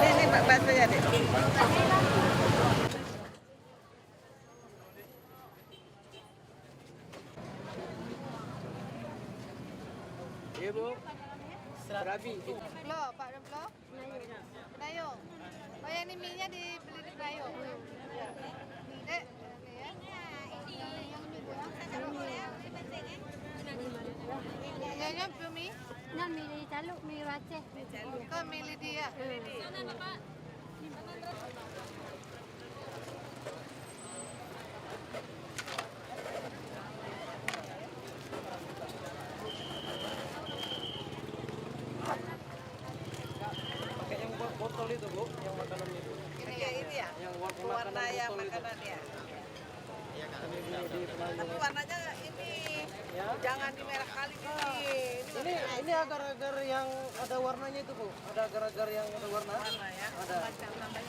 Ini baksonya deh. Iya Bu. Serabi. Blo, Pak Blo. Penayung. Oh yang ini mie-nya dibeli di Penayung. Dek, ini ya. Yang ini Bu. Yang mie? Nah, milih Caluk, milih Aceh. Kau milih dia. Sana, Bapak. Pakai yang botol itu Bu, yang makanan itu. Ini ya. Yang Warna yang botol itu. makanannya. Di Tapi warnanya ini jangan di merah kali ini. Ini agar-agar yang ada warnanya itu Bu. Ada agar-agar yang ada warna. Warna ya. Ada.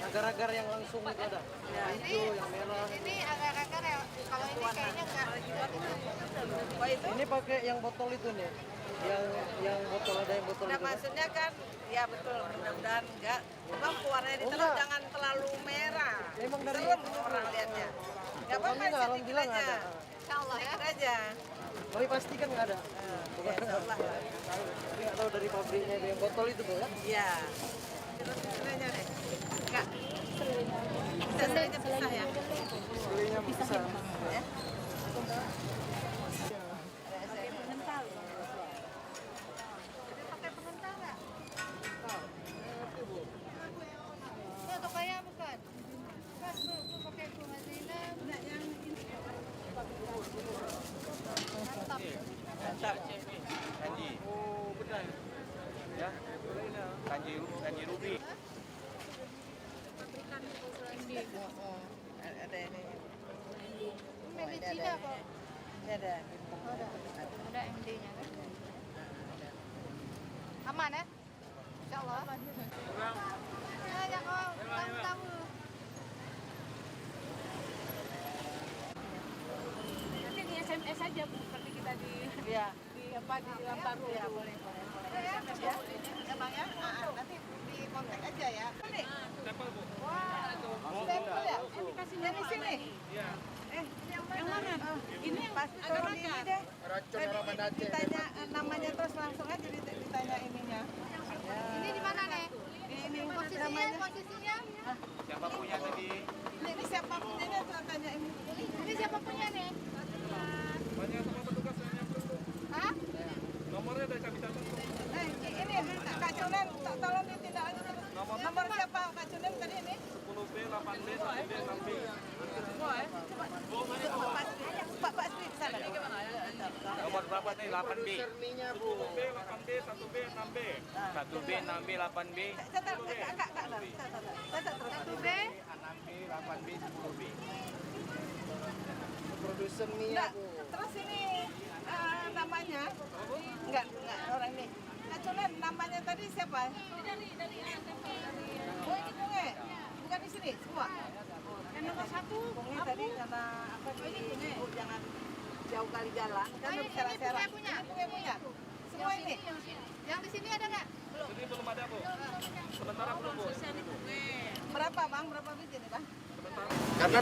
Agar-agar yang langsung itu ada. Ya, Yang hijau, yang merah. Ini agak-agak ya. Kalau ini kayaknya enggak. Wah itu. Ini pakai yang botol itu nih. Yang botol ada yang botol Nah itu. maksudnya kan, ya betul. Mudah-mudahan enggak. Bang warnanya Oh, ditelan enggak. jangan terlalu merah. Emang dari serem orang lihatnya. Enggak apa-apa, Pokoknya sedikit alhamdulillah nggak aja. ada. Insyaallah ya. Sedikit aja. Tapi pasti kan nggak ada. Ya, insyaallah. Tapi nggak tahu dari pabriknya itu yang botol itu Bu ya. Iya. Terus aja deh. Enggak. Bisa pisah ya. Belinya bisa. Ya. Pakai pengental nggak? Ini untuk ayam bukan? Bukan, Bu pakai bunga Zainab. Enggak, yang ini. Mantap. Mantap. Kanji. Oh benar. Ya. Kanji ruby. Ada ini. Milih Cina kok. Ini ada. Ada MD-nya kan? Aman ya? Insyaallah. Ya, ya kau tamu. Nanti di SMS aja Bu, seperti kita di Iya. apa di Lampar Ya, boleh. Ya, ya Bang ya. Nanti di kontak aja ya. Nih. Wah, stempel ya? Dari sini? Iya. Yang mana? Ini yang pasti turun ini deh. Tadi ditanya namanya terus langsung aja ditanya ininya. Ini di mana nih? Ini Posisinya? Siapa punya tadi? Ini siapa punya tanya ini. Ini siapa punya nih? Banyak sama petugas yang nyamperin tuh. Hah? Nomornya ada kami catat. Ini Kak Cunen, tolong ditindak aja. Nomor siapa Kak Cunen tadi ini? 10B, 8B, 1B, 6B. Semua ya? Pak Pasti di sana. Nomor berapa nih? 8B. 10B, 8B, 1B, 6B. 1B, 6B, 8B. Catat, Kak, catat terus. 1B. 6B, 8B, 10B. Produsen mie Enggak, Bu. terus ini namanya? Enggak, orang ini. Kak Cunen, namanya tadi siapa? Oh ini Bunge? Bukan di sini, semua? Yang nomor 1. Bunge tadi karena apa ini Bunge? Jangan jauh kali jalan, kan ini bisa serak. punya. Ini Bunge punya? Semua ini? Yang di sini ada nggak? Ini belum ada Bu. Sementara belum Bu. Berapa Bang? Berapa biji nih Bang?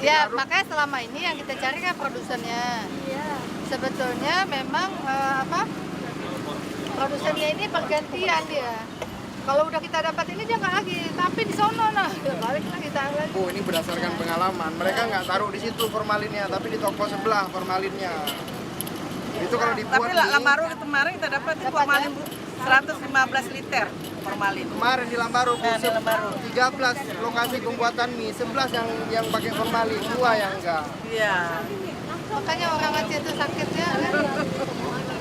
Ya, makanya selama ini yang kita cari kan produsennya. Iya. Sebetulnya memang produsennya ini pergantian dia. Kalau udah kita dapat ini dia nggak lagi, tapi di sono nah, balik lagi lagi. Oh ini berdasarkan pengalaman, mereka nggak taruh di situ formalinnya, tapi di toko sebelah formalinnya. Itu kalau dibuat Tapi Lambaru kemarin kita dapat formalin 115 liter formalin. kemarin di Lambaru, Nah, di Lambaru. 13 lokasi pembuatan mie, 11 yang pakai formalin, 2 yang enggak. Iya. Makanya orang Aceh itu sakitnya.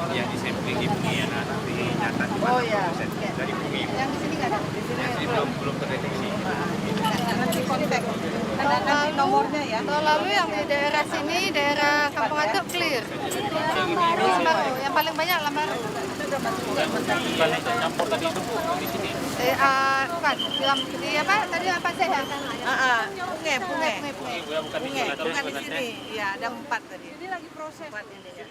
Ya di sampling di Bungian nanti. ini nyata cuma Oh ya. 60% dari bumi. Yang di sini nggak ada. Yang sini belum terdeteksi. Nanti kontak. Ada nanti nomornya ya. Tahun lalu yang di daerah sini, daerah Kampung Atuk clear. Lambaru, yang paling banyak Lambaru. Bukan itu campur tadi itu Bu, di sini. Bukan, di apa tadi apa sih ya? Punge. Punge. Bukan di Punge, sana terus bukan di bukan sini. Iya, ada 4 tadi. Ini lagi proses. 4 ini ya.